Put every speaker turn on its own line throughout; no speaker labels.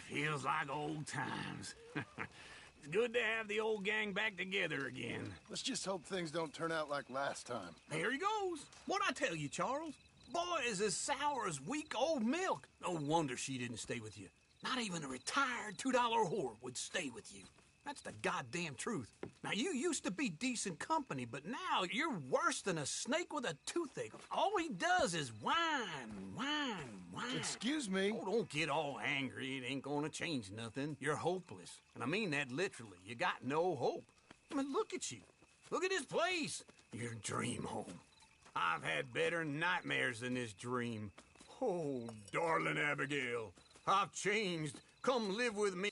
Feels like old times. It's good to have the old gang back together again.
Let's just hope things don't turn out like last time.
There he goes. What'd I tell you, Charles? Boy is as sour as weak old milk. No wonder she didn't stay with you. Not even a retired $2 whore would stay with you. That's the goddamn truth. Now, you used to be decent company, but now you're worse than a snake with a toothache. All he does is whine.
Excuse me?
Oh, don't get all angry. It ain't gonna change nothing. You're hopeless. And I mean that literally. You got no hope. I mean, look at you. Look at this place. Your dream home. I've had better nightmares than this dream. Oh, darling Abigail, I've changed. Come live with me.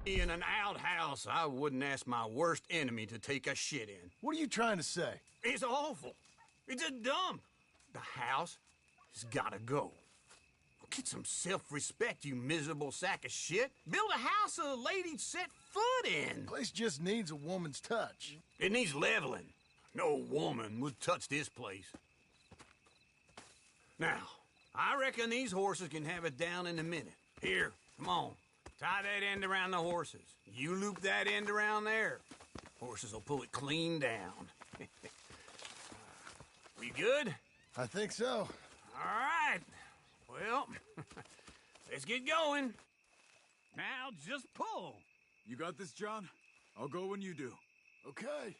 In an outhouse, I wouldn't ask my worst enemy to take a shit in.
What are you trying to say?
It's awful. It's a dump. The house has gotta go. Get some self-respect, you miserable sack of shit. Build a house a lady'd set foot in.
Place just needs a woman's touch.
It needs leveling. No woman would touch this place. Now, I reckon these horses can have it down in a minute. Here, come on. Tie that end around the horses. You loop that end around there. Horses will pull it clean down. We good?
I think so.
All right. Well, let's get going. Now just pull.
You got this, John? I'll go when you do.
Okay.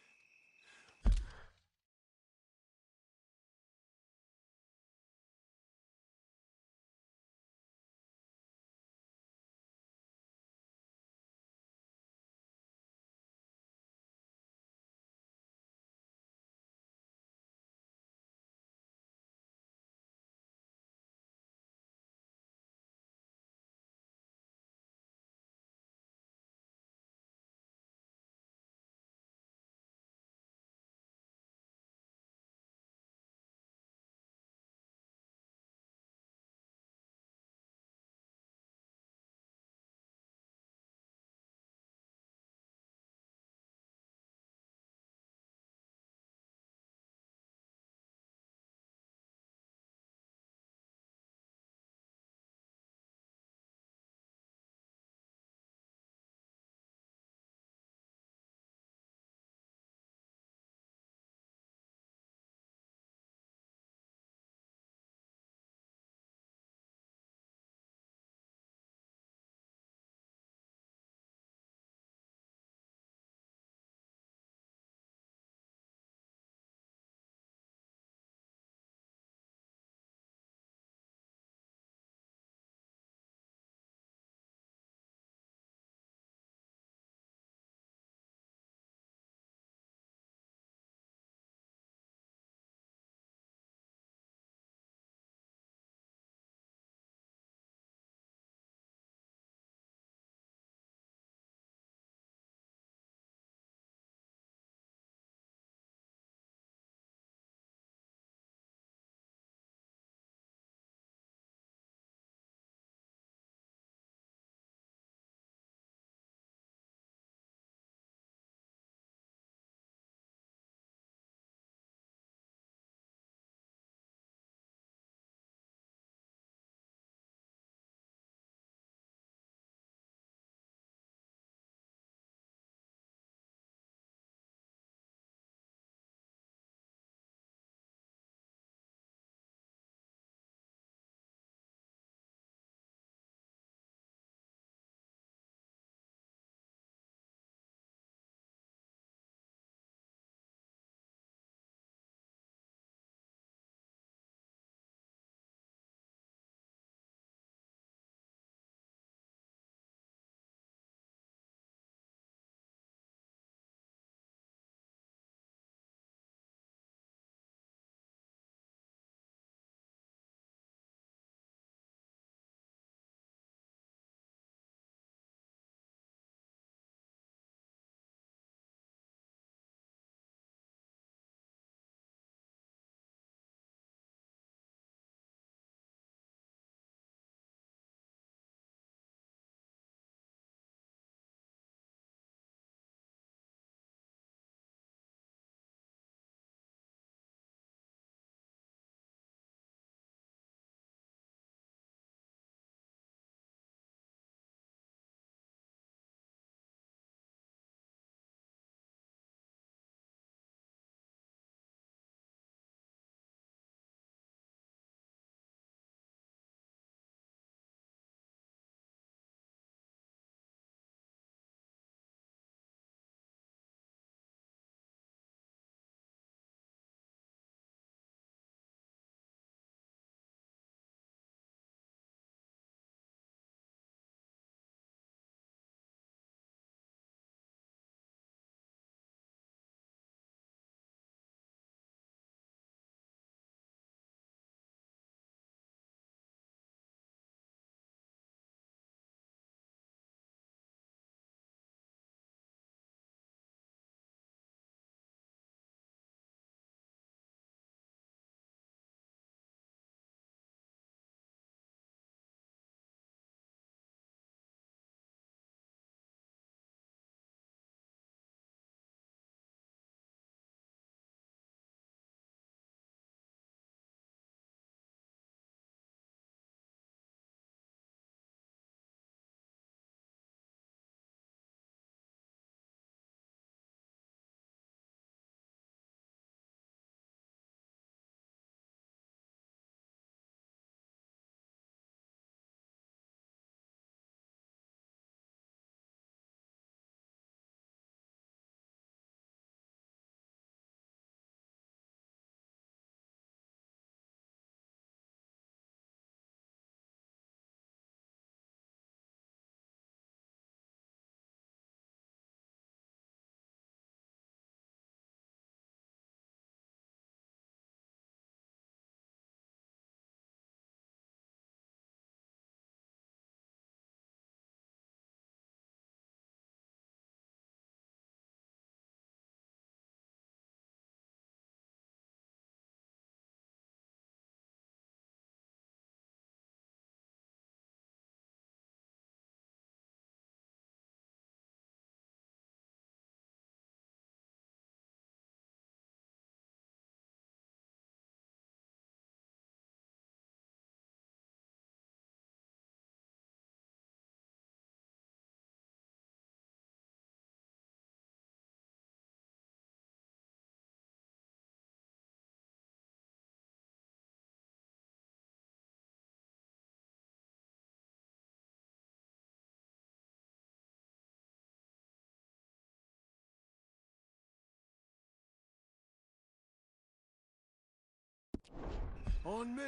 On me.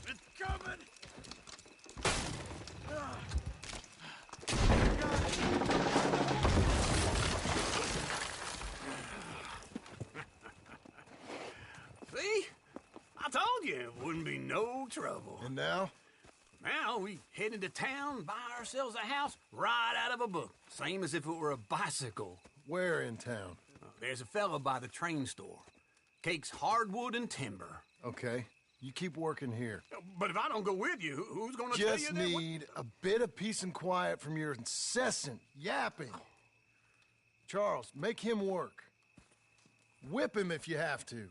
It's coming!
See? I told you it wouldn't be no trouble.
And now?
Now we head into town, buy ourselves a house right out of a book. Same as if it were a bicycle.
Where in town?
There's a fella by the train store. Cakes hardwood and timber.
Okay. You keep working here.
But if I don't go with you, who's gonna tell you
Just
that?
need a bit of peace and quiet from your incessant yapping. Charles, make him work. Whip him if you have to.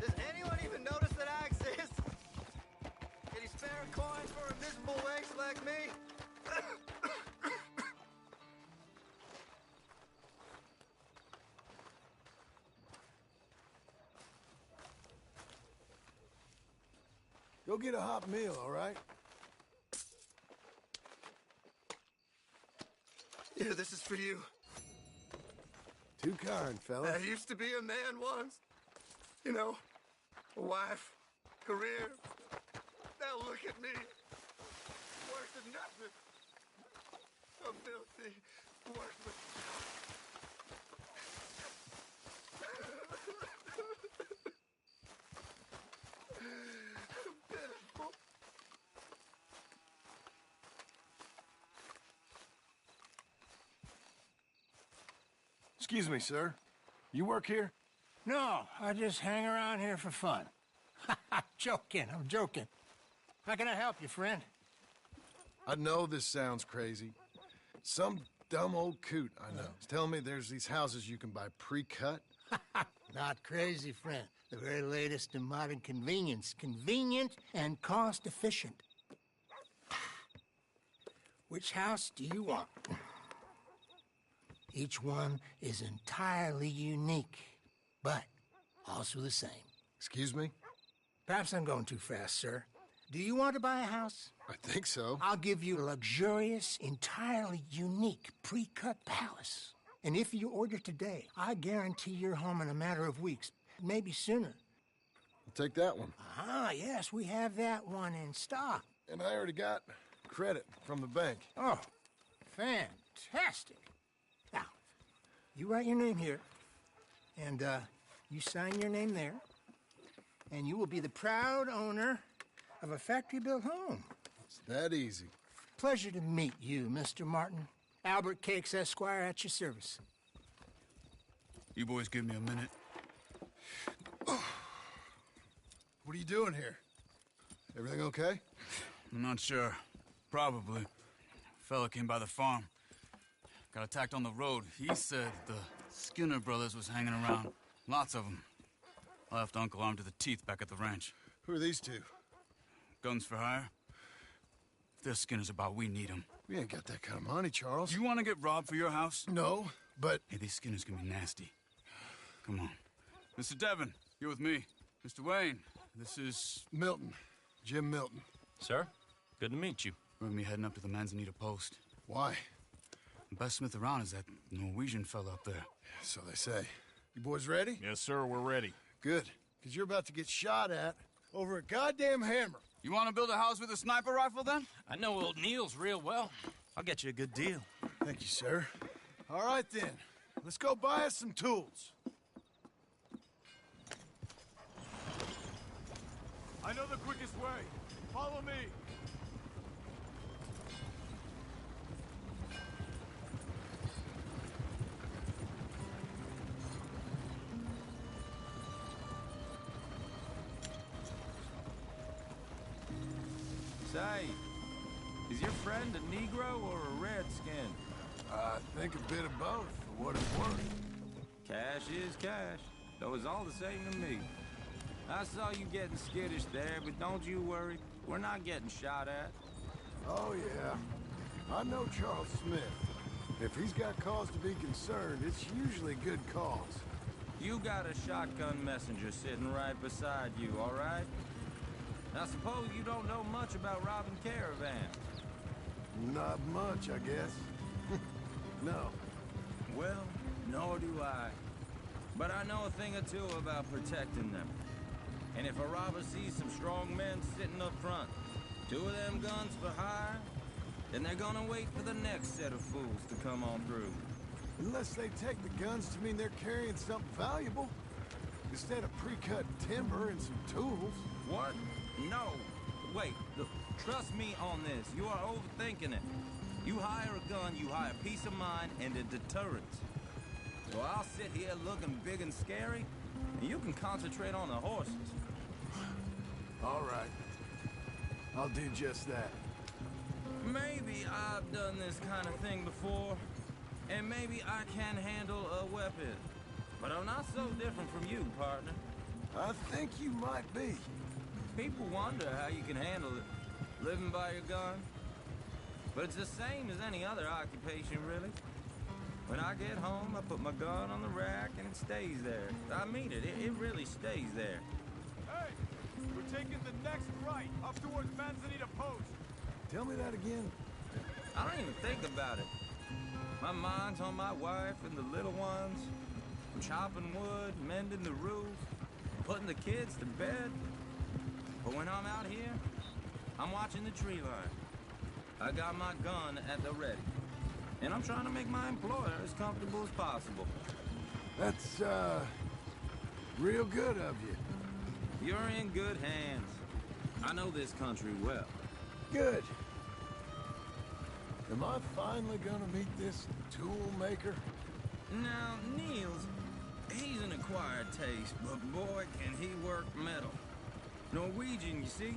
Does anyone even notice that I exist? Any spare coins for a miserable waste like me?
Go get a hot meal, all right?
Yeah, this is for you.
Too kind, fella.
I used to be a man once. You know, a wife, career. Now look at me. Worse than nothing. A filthy, worthless. Pitiful.
Excuse me, sir. You work here?
No, I just hang around here for fun. I'm joking. How can I help you, friend?
I know this sounds crazy. Some dumb old coot I know is telling me there's these houses you can buy pre-cut.
Not crazy, friend. The very latest in modern convenience. Convenient and cost-efficient. Which house do you want? Each one is entirely unique, but also the same.
Excuse me?
Perhaps I'm going too fast, sir. Do you want to buy a house?
I think so.
I'll give you a luxurious, entirely unique pre-cut palace. And if you order today, I guarantee you're home in a matter of weeks, maybe sooner.
I'll take that one.
Ah, yes, we have that one in stock.
And I already got credit from the bank.
Oh, fantastic. Now, you write your name here, and you sign your name there, and you will be the proud owner of a factory-built home.
It's that easy.
Pleasure to meet you, Mr. Martin. Albert Cakes, Esquire, at your service.
You boys give me a minute.
What are you doing here? Everything okay?
I'm not sure. Probably. Fella came by the farm. Got attacked on the road. He said the Skinner brothers was hanging around. Lots of them. I left Uncle armed to the teeth back at the ranch.
Who are these two?
Guns for hire? If they're Skinner's about, we need them.
We ain't got that kind of money, Charles.
You want to get robbed for your house?
No, but...
Hey, these Skinners can be nasty. Come on. Mr. Devon, you're with me. Mr. Wayne, this is...
Milton. Jim Milton.
Sir, good to meet you.
We're gonna be heading up to the Manzanita post.
Why?
The best smith around is that Norwegian fella up there.
So they say. You boys ready?
Yes, sir, we're ready.
Good. Because you're about to get shot at over a goddamn hammer.
You want to build a house with a sniper rifle, then?
I know old Neil's real well. I'll get you a good deal.
Thank you, sir. All right, then. Let's go buy us some tools.
I know the quickest way. Follow me.
Say, is your friend a Negro or a Redskin?
I think a bit of both, for what it's worth.
Cash is cash, though it's all the same to me. I saw you getting skittish there, but don't you worry. We're not getting shot at.
Oh, yeah. I know Charles Smith. If he's got cause to be concerned, it's usually good cause.
You got a shotgun messenger sitting right beside you, all right? I suppose you don't know much about robbing caravans.
Not much, I guess. No.
Well, nor do I. But I know a thing or two about protecting them. And if a robber sees some strong men sitting up front, 2 of them guns for hire, then they're gonna wait for the next set of fools to come on through.
Unless they take the guns to mean they're carrying something valuable. Instead of pre-cut timber and some tools.
What? No. Wait, look, trust me on this. You are overthinking it. You hire a gun, you hire peace of mind and a deterrent. So I'll sit here looking big and scary, and you can concentrate on the horses.
All right. I'll do just that.
Maybe I've done this kind of thing before, and maybe I can handle a weapon. But I'm not so different from you, partner.
I think you might be.
People wonder how you can handle it, living by your gun. But it's the same as any other occupation, really. When I get home, I put my gun on the rack and it stays there. I mean it, it really stays there.
Hey, we're taking the next right up towards Manzanita Post.
Tell me that again.
I don't even think about it. My mind's on my wife and the little ones. I'm chopping wood, mending the roof, putting the kids to bed. But when I'm out here, I'm watching the tree line. I got my gun at the ready. And I'm trying to make my employer as comfortable as possible.
That's, real good of you.
You're in good hands. I know this country well.
Good. Am I finally gonna meet this tool maker?
Now, Niels, he's an acquired taste, but boy, can he work metal. Norwegian, you see?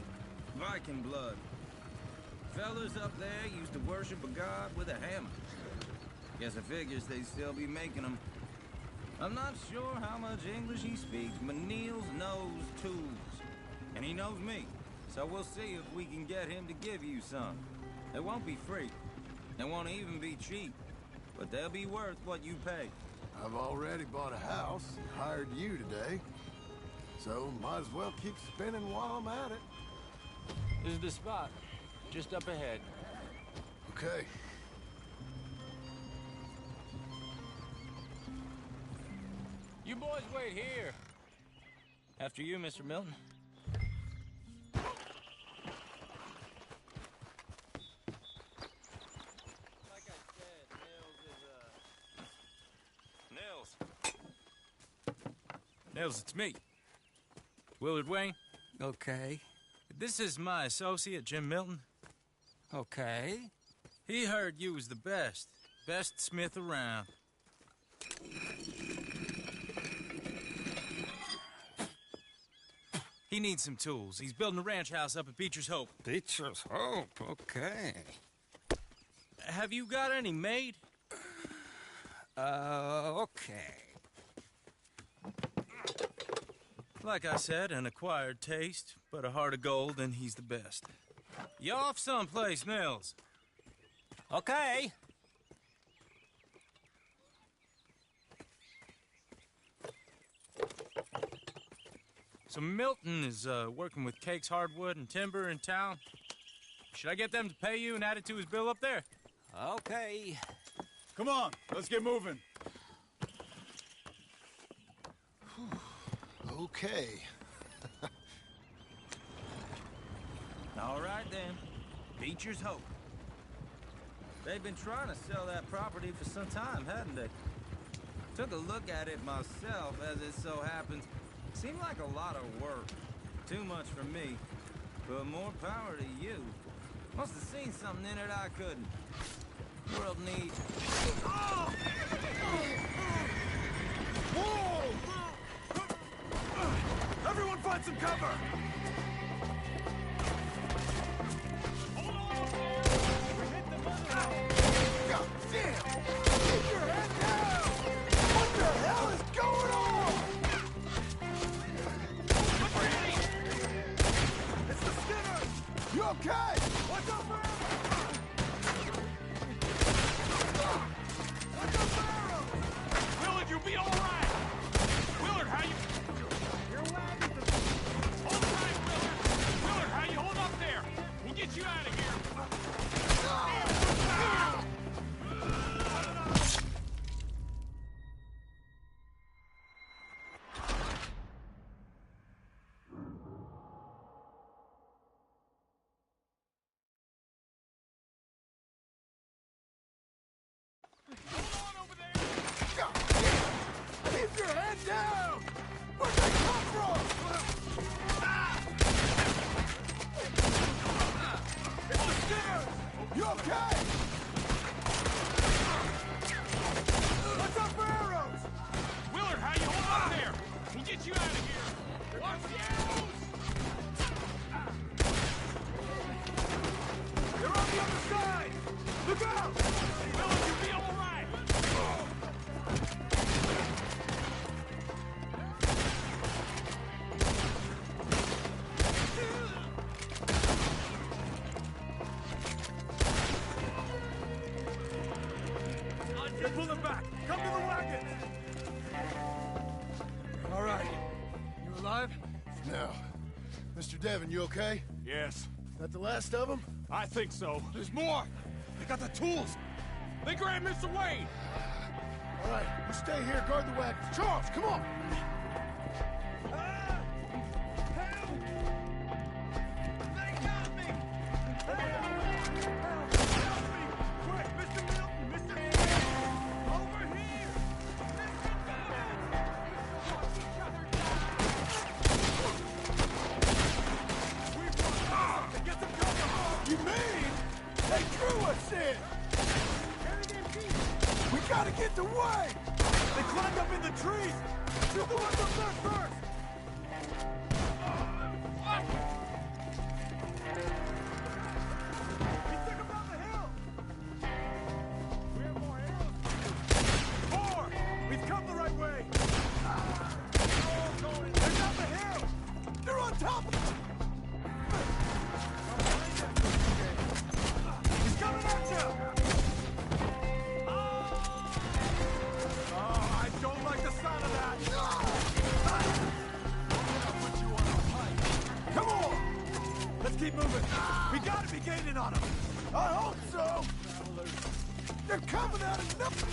Viking blood. Fellas up there used to worship a god with a hammer. Guess I figures they'd still be making them. I'm not sure how much English he speaks, but Niels knows tools. And he knows me. So we'll see if we can get him to give you some. They won't be free. They won't even be cheap. But they'll be worth what you pay.
I've already bought a house and hired you today. So might as well keep spinning while I'm at it.
This is the spot, just up ahead.
Okay.
You boys wait here. After you, Mr. Milton. Like I said, Nils, it's me. Willard Wayne.
Okay.
This is my associate, Jim Milton.
Okay.
He heard you was the best smith around. He needs some tools. He's building a ranch house up at Beecher's Hope.
Beecher's Hope, okay.
Have you got any made?
Okay.
Like I said, an acquired taste, but a heart of gold, and he's the best. You off someplace, Mills?
Okay.
So Milton is working with Cake's Hardwood and Timber in town. Should I get them to pay you and add it to his bill up there?
Okay.
Come on, let's get moving.
Okay.
All right, then. Beecher's Hope. They've been trying to sell that property for some time, hadn't they? Took a look at it myself, as it so happens. Seemed like a lot of work. Too much for me. But more power to you. Must have seen something in it I couldn't. World needs...
Whoa!
Everyone find some cover!
God damn! Keep your head down! What the hell is going on?
It's the Skinners!
You okay?
Watch out for Willard, you'll be all right! Willard, how you... Your wagon's a... Hold tight, Willard! Willard, how you hold up there? We'll get you out of here!
God damn! Keep your head down! Where'd they come from? It's the Skinners! You okay? What's up for arrows?
Willard, how you hold up there? We'll get you out of here! Watch the arrows!
They're on the other side! Look out!
Willard, you'll be all right! They're pulling back! Come to the wagon!
All right. You alive? No. Mr. Devon, you okay?
Yes,
That the last of them?
I think so. There's more! They got the tools! They grabbed Mr. Wade!
All right, you stay here, guard the wagons. Charles, come on!
They got me! Quick, Mr. Milton! Mr. Milton! Over here! Get some cover!
You mean they drew us in? We gotta get the way!
They climbed up in the trees! Shoot the ones up there first! He took them down the hill! We have more arrows! More! We've come the right way! They're down the hill!
They're on top of us!
He's coming at you! Oh, I don't like the sound of that!
Come on!
Let's keep moving! We gotta be gaining on them!
I hope so! They're coming out of nothing!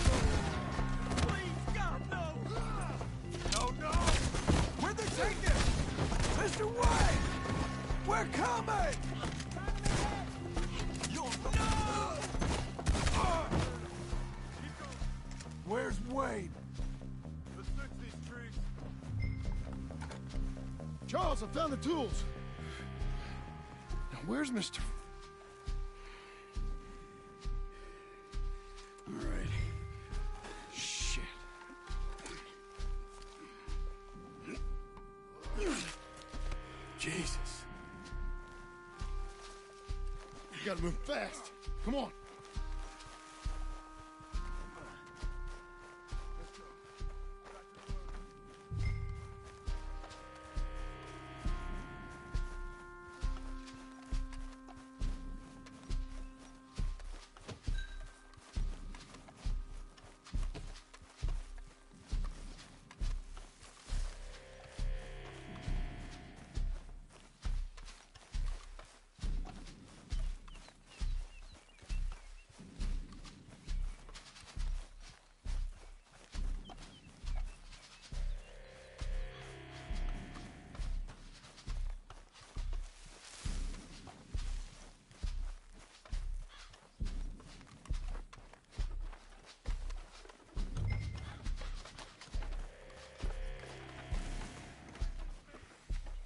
Please, God, no! No, no! Where'd they take us?
Mr. Wade! We're coming! Where's Wade?
Let's fix these trees.
Charles, I found the tools. Now, where's Mr. All right. Shit. You gotta move fast. Come on.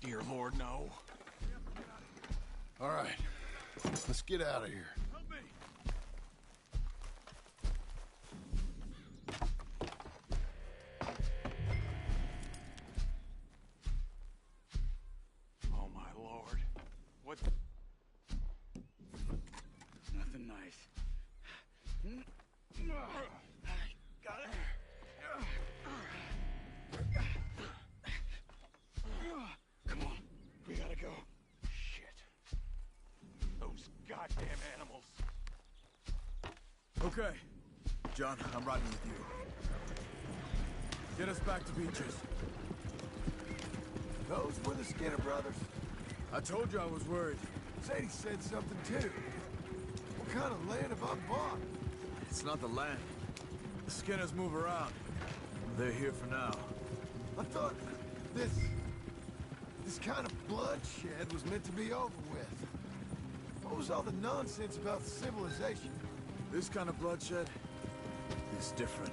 Dear Lord, no.
All right. Let's get out of here.
Help me. Oh, my Lord. What?
Nothing nice.
Got it. Come on. We gotta go. Shit. Those goddamn animals.
Okay. John, I'm riding with you. Get us back to Beaches.
Those were the Skinner brothers.
I told you I was worried.
Sadie said something too. What kind of land have I bought?
It's not the land. The Skinners move around. They're here for now.
I thought this kind of bloodshed was meant to be over with. What was all the nonsense about civilization?
This kind of bloodshed is different.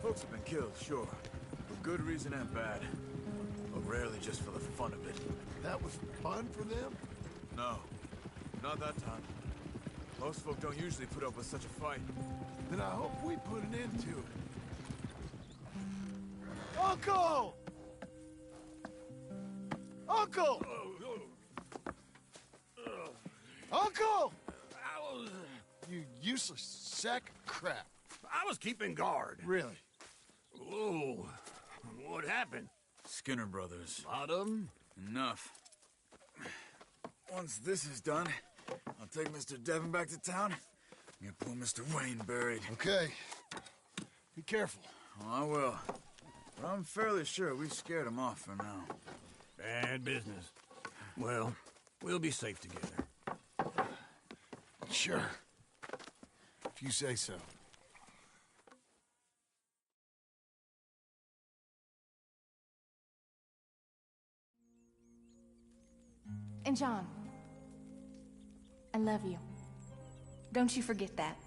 Folks have been killed, sure. For good reason and bad. But rarely just for the fun of it.
That was fun for them?
No. Not that time. Most folk don't usually put up with such a fight.
Then I hope we put an end to it. Uncle! Uncle! Uncle! You useless sack of crap.
I was keeping guard.
Really?
Whoa. What happened?
Skinner brothers.
A lot of them?
Enough.
Once this is done, I'll take Mr. Devon back to town and get poor Mr. Wayne buried.
Okay. Be careful.
Oh, I will. But I'm fairly sure we scared him off for now.
Bad business. Well, we'll be safe together.
Sure. If you say so.
And John, I love you. Don't you forget that.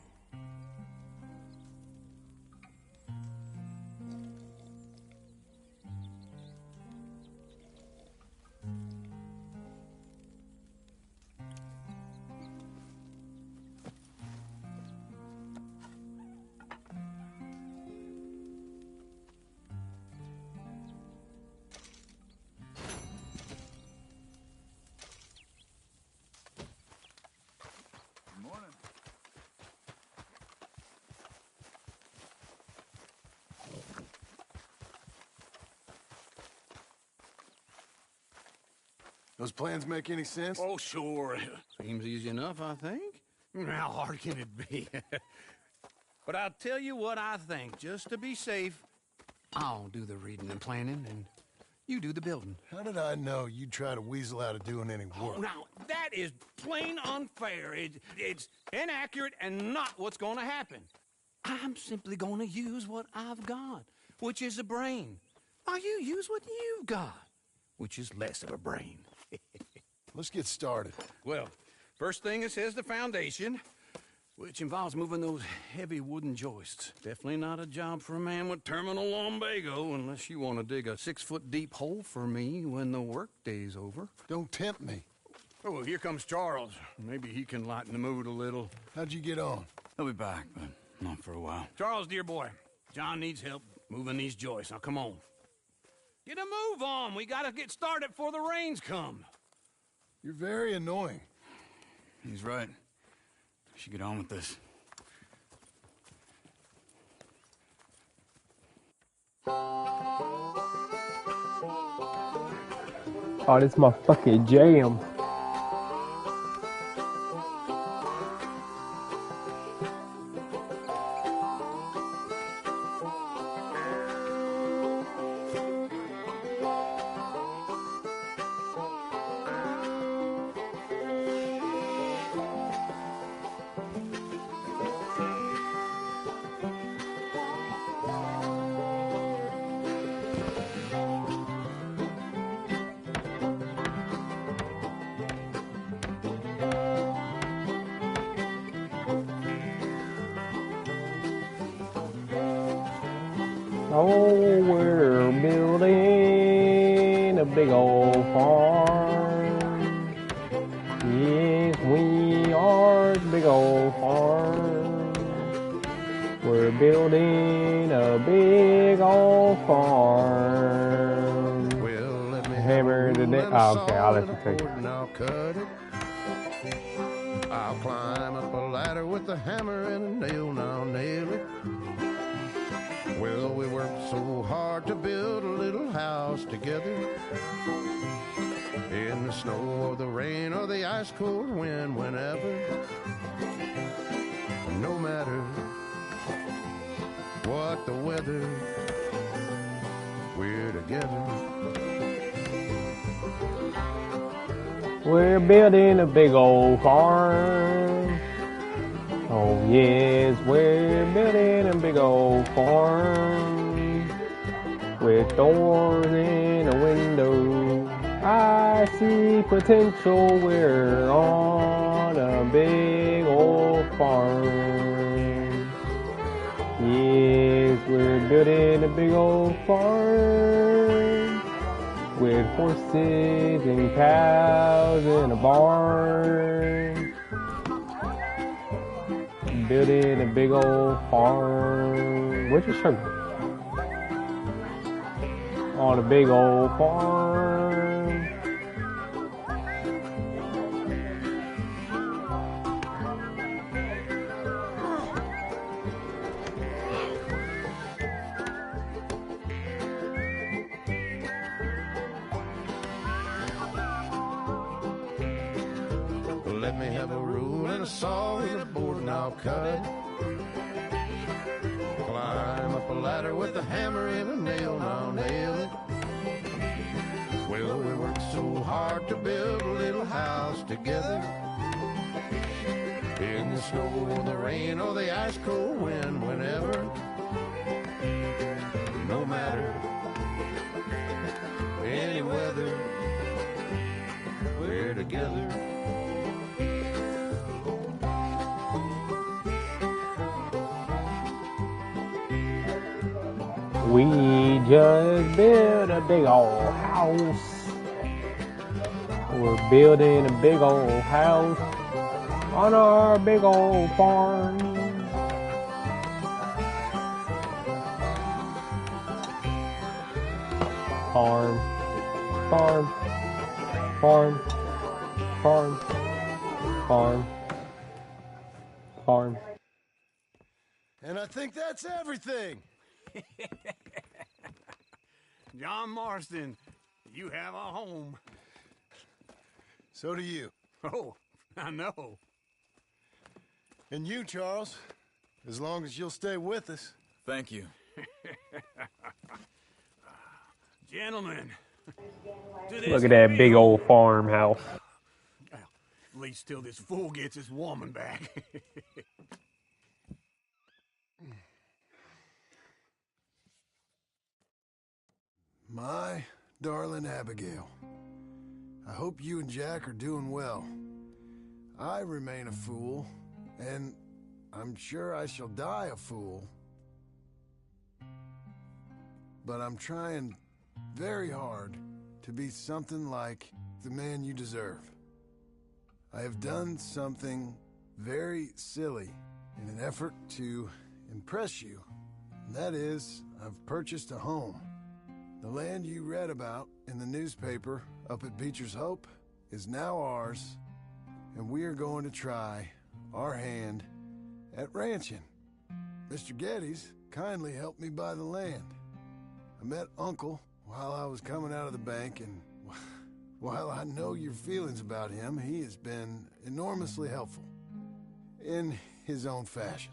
Good morning.
Those plans make any sense?
Oh, sure. Seems easy enough, I think. How hard can it be? But I'll tell you what I think. Just to be safe, I'll do the reading and planning, and you do the building.
How did I know you'd try to weasel out of doing any work?
Oh, now, that is plain unfair. It's inaccurate and not what's going to happen. I'm simply going to use what I've got, which is a brain. Now, you use what you've got, which is less of a brain.
Let's get started.
Well, first thing it says the foundation, which involves moving those heavy wooden joists. Definitely not a job for a man with terminal lumbago, unless you want to dig a 6-foot deep hole for me when the workday's over.
Don't tempt me.
Oh, here comes Charles. Maybe he can lighten the mood a little.
How'd you get on?
He'll be back, but not for a while.
Charles, dear boy, John needs help moving these joists. Now, come on. Get a move on. We gotta get started before the rains come.
You're very annoying.
He's right. We should get on with this.
Oh, this is my fucking jam. Oh, we're building a big old farm. Yes, we are a big old farm. We're building a big old farm.
Well, let me
Hammer today. Oh, okay, I'll let you take it.
and I'll cut it. I'll climb up a ladder with a hammer and a nail, and I'll nail it. Well, we worked so hard to build a little house together. In the snow or the rain or the ice cold wind, whenever. No matter what the weather, we're together.
We're building a big old farm. Oh yes, we're building a big old farm. With doors in a window, I see potential. We're on a big old farm. Yes, we're building a big old farm. With horses and cows in a barn. Building a big old farm. Where's your sugar? On a big old farm.
Let me have a rule and a saw and a board and I'll cut it. Climb up a ladder with a hammer and a nail and I'll nail it. Well, we worked so hard to build a little house together. In the snow or the rain or the ice cold wind, whenever. No matter any weather, we're together.
We just built a big old house. We're building a big old house on our big old farm. Farm, farm, farm, farm, farm, farm.
And I think that's everything.
John Marston, you have a home.
So do you.
Oh, I know.
And you, Charles, as long as you'll stay with us.
Thank you.
Gentlemen. to this
Look at that big old farmhouse.
Well, at least till this fool gets his woman back.
My darling Abigail, I hope you and Jack are doing well. I remain a fool, and I'm sure I shall die a fool. But I'm trying very hard to be something like the man you deserve. I have done something very silly in an effort to impress you. And that is, I've purchased a home. The land you read about in the newspaper up at Beecher's Hope is now ours, and we are going to try our hand at ranching. Mr. Geddes kindly helped me buy the land. I met Uncle while I was coming out of the bank, and while I know your feelings about him, he has been enormously helpful in his own fashion.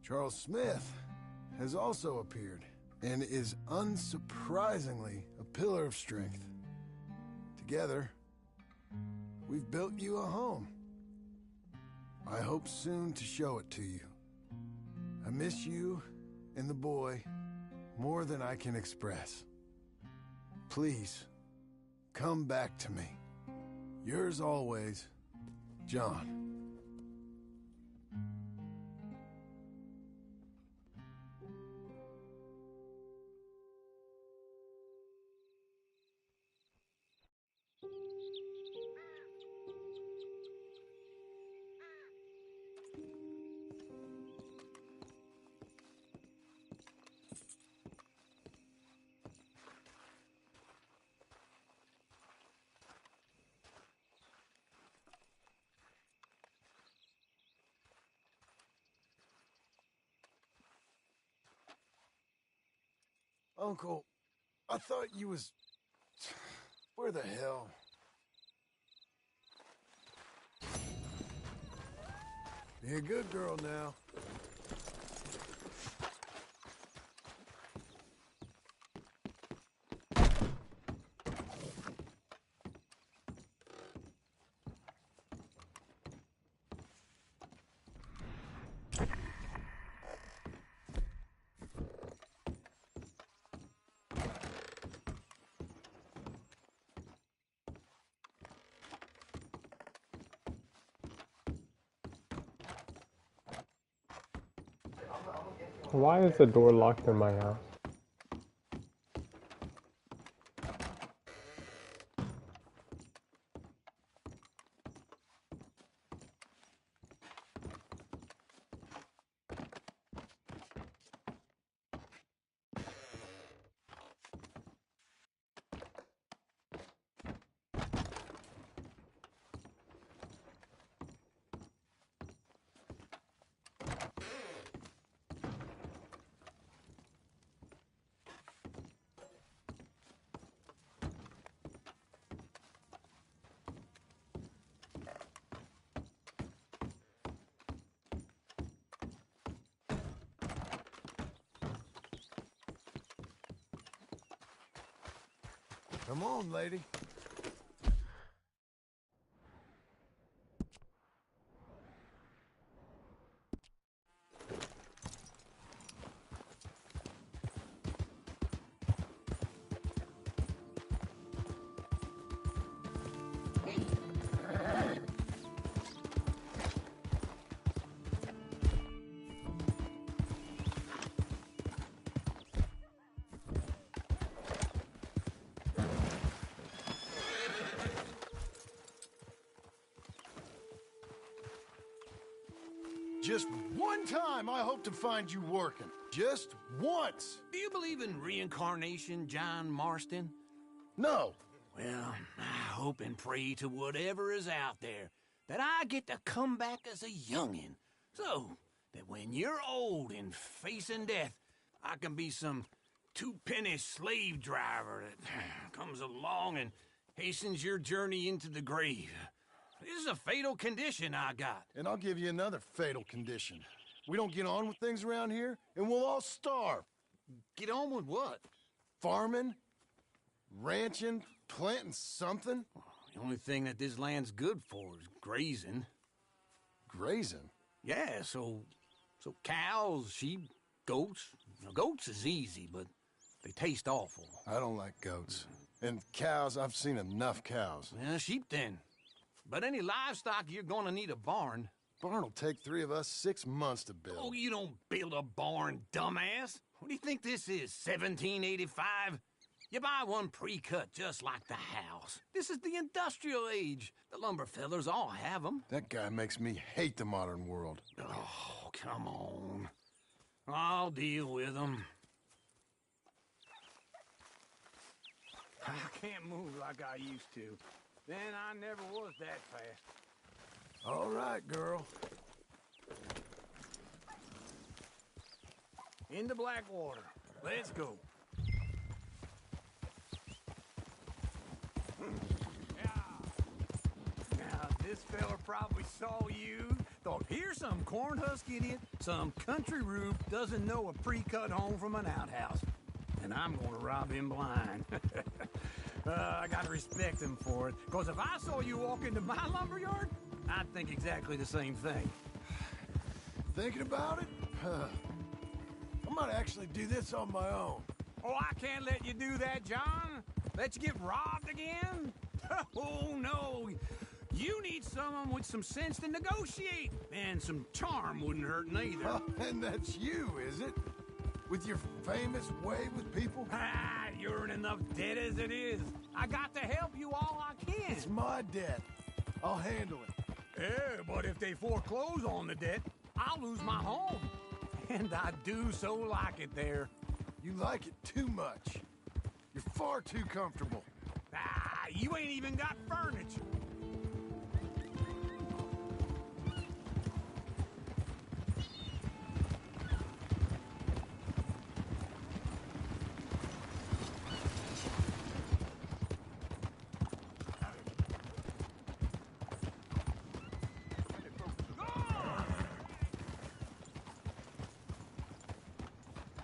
Charles Smith has also appeared and is unsurprisingly a pillar of strength. Together, we've built you a home. I hope soon to show it to you. I miss you and the boy more than I can express. Please, come back to me. Yours always, John. Uncle, I thought you was... Where the hell? Be a good girl now.
Why is the door locked in my house? Come on, lady. Just one time I hope to find you working. Just once.
Do you believe in reincarnation, John Marston?
No.
Well, I hope and pray to whatever is out there that I get to come back as a youngin', so that when you're old and facing death, I can be some two-penny slave driver that comes along and hastens your journey into the grave. This is a fatal condition I got.
And I'll give you another fatal condition. We don't get on with things around here, and we'll all starve.
Get on with what?
Farming, ranching, planting something.
The only thing that this land's good for is grazing.
Grazing?
Yeah, so cows, sheep, goats. Now, goats is easy, but they taste awful.
I don't like goats. And cows, I've seen enough cows.
Yeah, sheep then. But any livestock, you're gonna need a barn.
Barn will take 3 of us 6 months to build.
Oh, you don't build a barn, dumbass. What do you think this is, 1785? You buy one pre-cut just like the house. This is the industrial age. The lumber fellers all have them.
That guy makes me hate the modern world.
Oh, come on. I'll deal with them. I can't move like I used to. Then I never was that fast.
All right, girl.
Into Blackwater. Let's go. Now, this fella probably saw you, thought, here's some cornhusk idiot, some country rube doesn't know a pre-cut home from an outhouse. And I'm gonna rob him blind. I gotta respect him for it, because if I saw you walk into my lumberyard, I'd think exactly the same thing.
Thinking about it? I might actually do this on my own.
Oh, I can't let you do that, John. Let you get robbed again? Oh, no. You need someone with some sense to negotiate. And some charm wouldn't hurt neither.
And that's you, is it? With your famous way with people?
Ah, you're in enough debt as it is. I got to help you all I can.
It's my debt. I'll handle it.
Yeah, but if they foreclose on the debt, I'll lose my home. And I do so like it there.
You like it too much. You're far too comfortable.
Ah, you ain't even got furniture.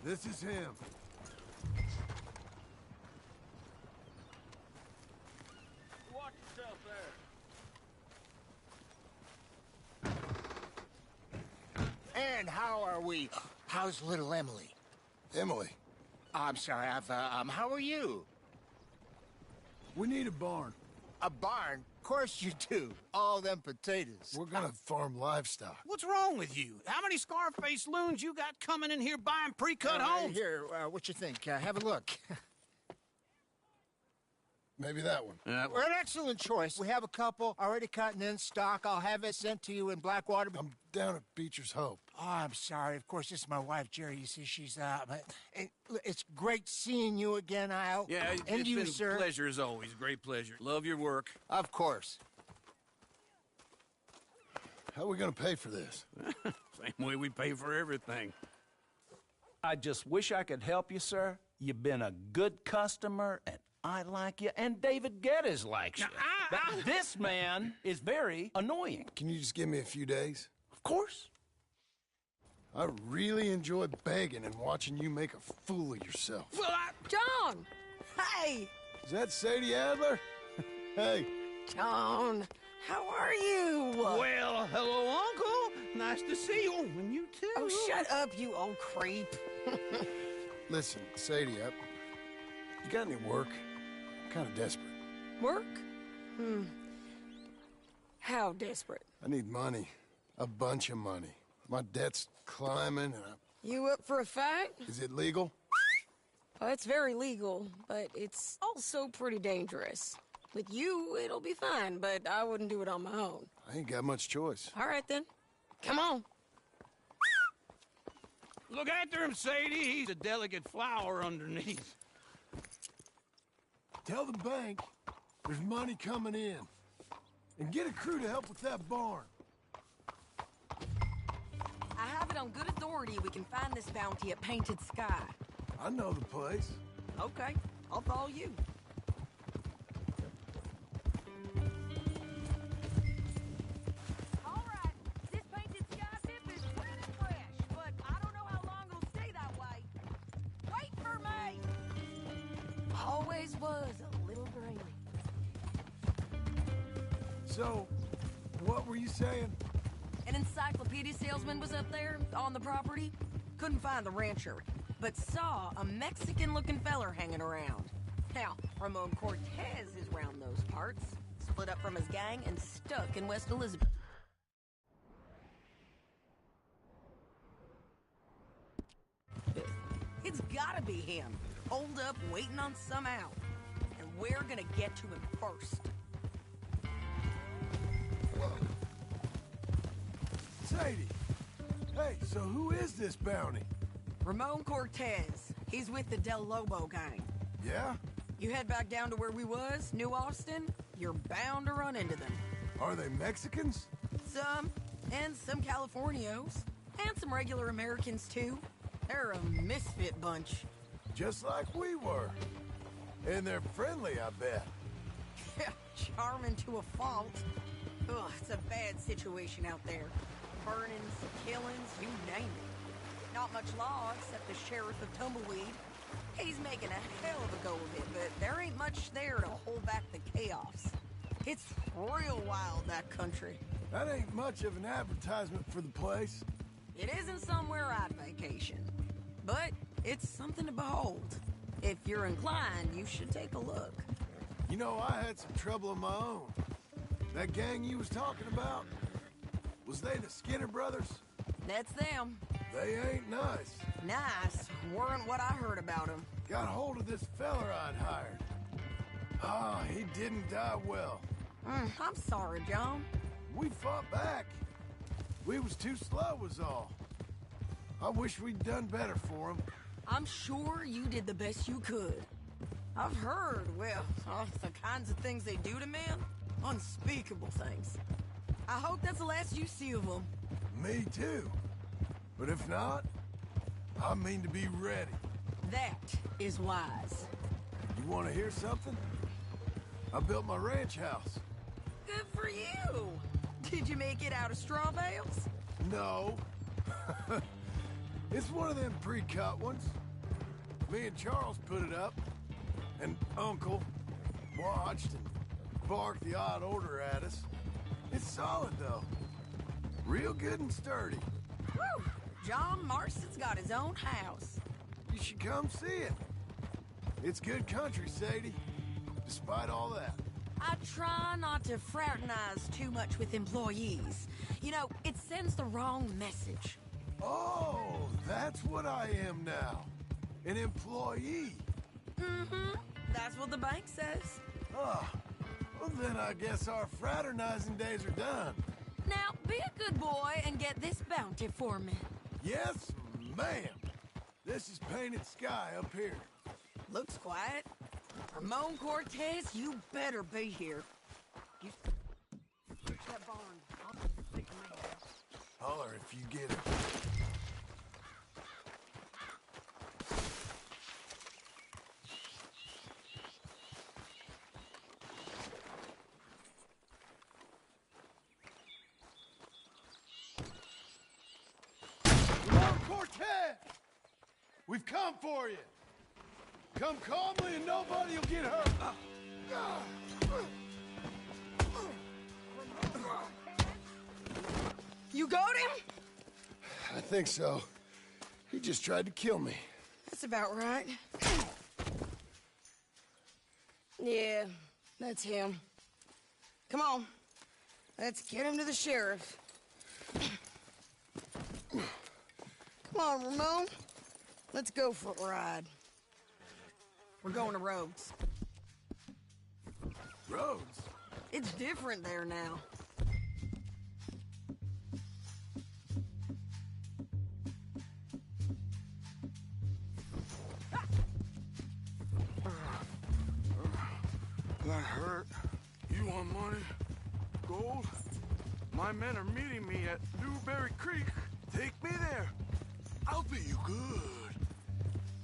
This is him.
Watch yourself there.
And how are we? How's little Emily?
Emily,
I'm sorry, how are you?
we need a barn.
A barn? Of course you do. All them potatoes.
We're gonna farm livestock.
What's wrong with you? How many Scarface loons you got coming in here buying pre-cut homes?
Here, what you think? Have a look.
Maybe that one.
We're an excellent choice. We have a couple already cut and in stock. I'll have it sent to you in Blackwater.
I'm down at Beecher's Hope.
Oh, I'm sorry. Of course, this is my wife, Jerry. You see, she's it's great seeing you again, Al.
Yeah,
and
it's
you,
been
sir.
a pleasure as always. Great pleasure. Love your work.
Of course.
How are we gonna pay for this?
Same way we pay for everything.
I just wish I could help you, sir. You've been a good customer, and I like you, and David Geddes likes you. But this man is very annoying.
Can you just give me a few days?
Of course.
I really enjoy begging and watching you make a fool of yourself.
Well,
John! Hey!
Is that Sadie Adler? Hey.
John, how are you?
well, hello, Uncle. Nice to see you. And you too.
Oh, shut up, you old creep.
Listen, Sadie, you got any work? I'm kind of desperate.
Work? How desperate?
I need money. A bunch of money. My debt's climbing, and
You up for a fight?
Is it legal?
Well, it's very legal, but it's also pretty dangerous. With you, it'll be fine, but I wouldn't do it on my own.
I ain't got much choice.
All right, then. Come on.
Look after him, Sadie. He's a delicate flower underneath.
Tell the bank there's money coming in. And get a crew to help with that barn.
I have it on good authority we can find this bounty at Painted Sky.
I know the place.
Okay, I'll follow you. All right, this Painted Sky tip is pretty fresh, but I don't know how long it'll stay that way. Wait for me! Always was a little grainy.
So, what were you saying?
An encyclopedia salesman was up there on the property. Couldn't find the rancher, but saw a Mexican-looking feller hanging around. Now, Ramon Cortez is round those parts, split up from his gang and stuck in West Elizabeth. It's gotta be him, holed up waiting on some out. And we're gonna get to him first.
Sadie! Hey, so who is this bounty?
Ramon Cortez. He's with the Del Lobo gang.
Yeah?
You head back down to where we was, New Austin, you're bound to run into them.
Are they Mexicans?
Some, and some Californios, and some regular Americans too. They're a misfit bunch.
Just like we were. And they're friendly, I bet.
Charming to a fault. Ugh, it's a bad situation out there. Burnings, killings, you name it. Not much law except the sheriff of Tumbleweed. He's making a hell of a go of it, but there ain't much there to hold back the chaos. It's real wild, that country.
That ain't much of an advertisement for the place.
It isn't somewhere I'd vacation, but it's something to behold. If you're inclined, you should take a look.
You know, I had some trouble of my own. That gang you was talking about, was they the Skinner brothers?
That's them.
They ain't nice.
Nice weren't what I heard about them.
Got hold of this feller I'd hired. Ah, he didn't die well.
I'm sorry, John.
We fought back. We was too slow was all. I wish we'd done better for him.
I'm sure you did the best you could. I've heard, well, the kinds of things they do to men. Unspeakable things. I hope that's the last you see of them.
Me too. But if not, I mean to be ready.
That is wise.
You want to hear something? I built my ranch house.
Good for you. Did you make it out of straw bales?
No. It's one of them pre-cut ones. Me and Charles put it up, and Uncle watched and barked the odd order at us. It's solid, though. Real good and sturdy.
Woo! John Marston's got his own house.
You should come see it. It's good country, Sadie, despite all that.
I try not to fraternize too much with employees. You know, it sends the wrong message.
Oh, that's what I am now. An employee.
Mm-hmm. That's what the bank says.
Ah, well then I guess our fraternizing days are done.
Now, be a good boy and get this bounty for me.
Yes, ma'am. This is painted sky up here.
Looks quiet. Ramon Cortez, you better be here. You search that barn. I'll stick a man.
Holler if you get it. Ramon Cortez! We've come for you. Come calmly and nobody will get hurt.
You got him?
I think so. He just tried to kill me.
That's about right. Yeah, that's him. Come on. Let's get him to the sheriff. Come on, Ramon. Let's go for a ride. We're going to Rhodes.
Rhodes?
It's different there now.
That hurt. You want money? Gold? My men are meeting me at Newberry Creek. Take me there. I'll pay you good.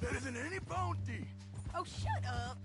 Better than any bounty.
Oh, shut up.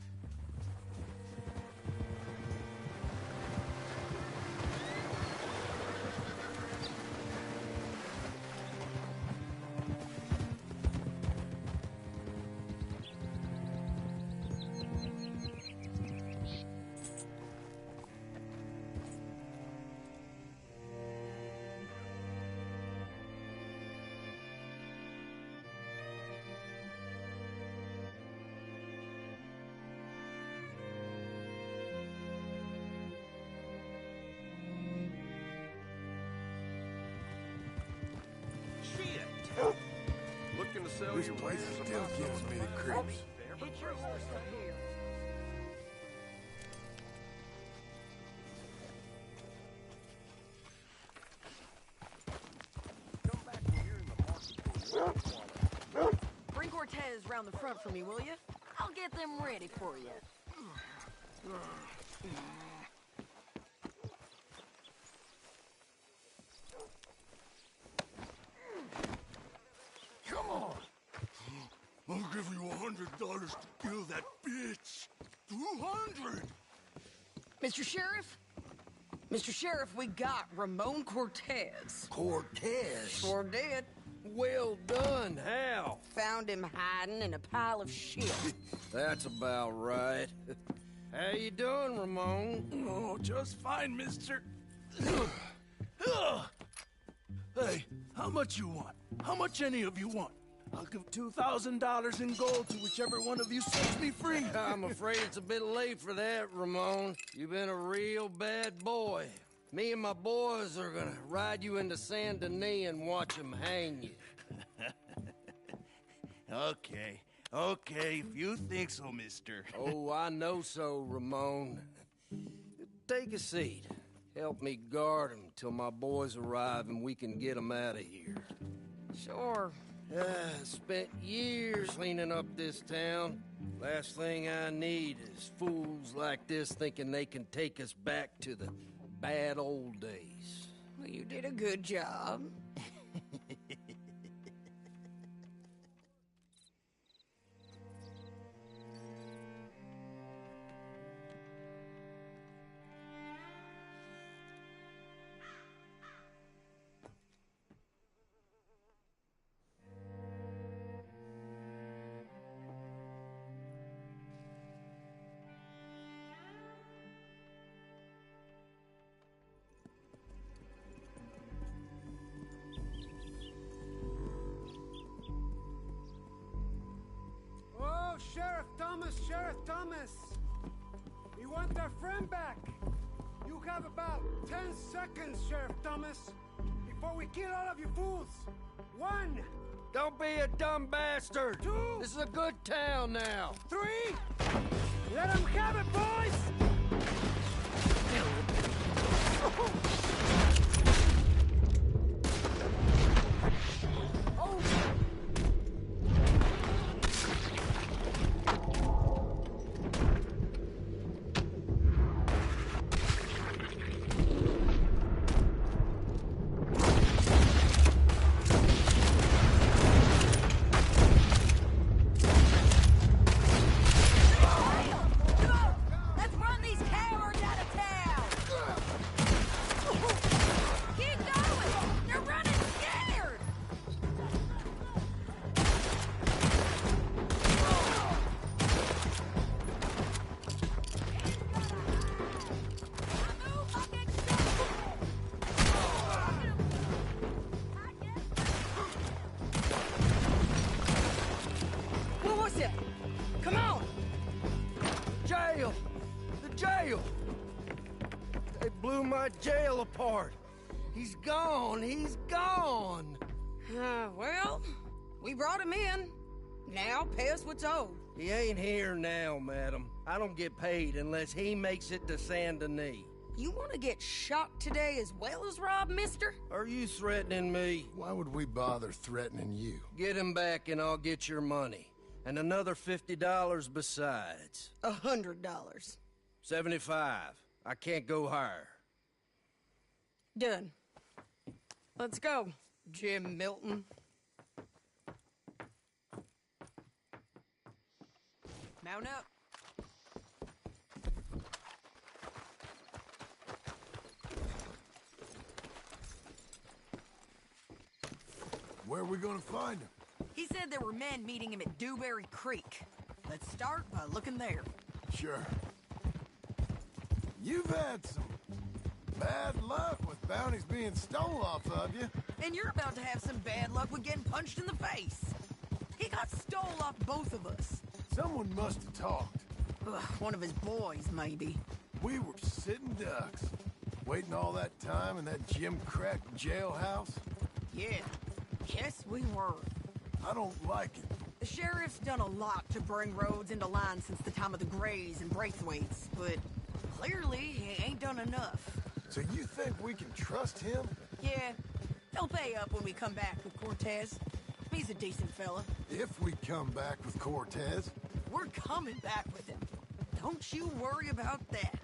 Looking to sell
This
you
place
wares
still
about
gives me the creeps.
Hitch your horse up here. Bring Cortez round the front for me, will you? I'll get them ready for you.
$200 to kill that bitch. 200!
Mr. Sheriff? Mr. Sheriff, we got Ramon Cortez.
Cortez?
Sure did.
Well done. How?
Found him hiding in a pile of shit.
That's about right. How you doing, Ramon?
Oh, just fine, mister. Hey, how much you want? How much any of you want? I'll give $2,000 in gold to whichever one of you sets me free.
I'm afraid it's a bit late for that, Ramon. You've been a real bad boy. Me and my boys are gonna ride you into Saint Denis and watch them hang you.
Okay, if you think so, mister.
Oh, I know so, Ramon. Take a seat. Help me guard them till my boys arrive and we can get them out of here.
Sure.
Spent years cleaning up this town. Last thing I need is fools like this thinking they can take us back to the bad old days.
Well, you did a good job.
Sheriff Thomas! We want our friend back! You have about 10 seconds, Sheriff Thomas, before we kill all of you fools! 1!
Don't be a dumb bastard!
2!
This is a good town now!
3! Let them have it, boys!
My jail apart. He's gone. He's gone.
Well, we brought him in. Now pay us what's owed.
He ain't here now, madam. I don't get paid unless he makes it to Saint Denis.
You want to get shot today as well as rob, mister?
Are you threatening me?
Why would we bother threatening you?
Get him back and I'll get your money. And another $50 besides.
$100.
75. I can't go higher.
Done. Let's go, Jim Milton. Mount up.
Where are we gonna find him?
He said there were men meeting him at Dewberry Creek. Let's start by looking there.
Sure. You've had some bad luck with bounties being stole off of you.
And you're about to have some bad luck with getting punched in the face. He got stole off both of us.
Someone must have talked.
Ugh, one of his boys, maybe.
We were sitting ducks, waiting all that time in that Jim Crack jailhouse.
Yeah, yes we were.
I don't like it.
The sheriff's done a lot to bring roads into line since the time of the Grays and Braithwaites, but clearly he ain't done enough.
So you think we can trust him?
Yeah, they'll pay up when we come back with Cortez. He's a decent fella.
If we come back with Cortez?
We're coming back with him. Don't you worry about that.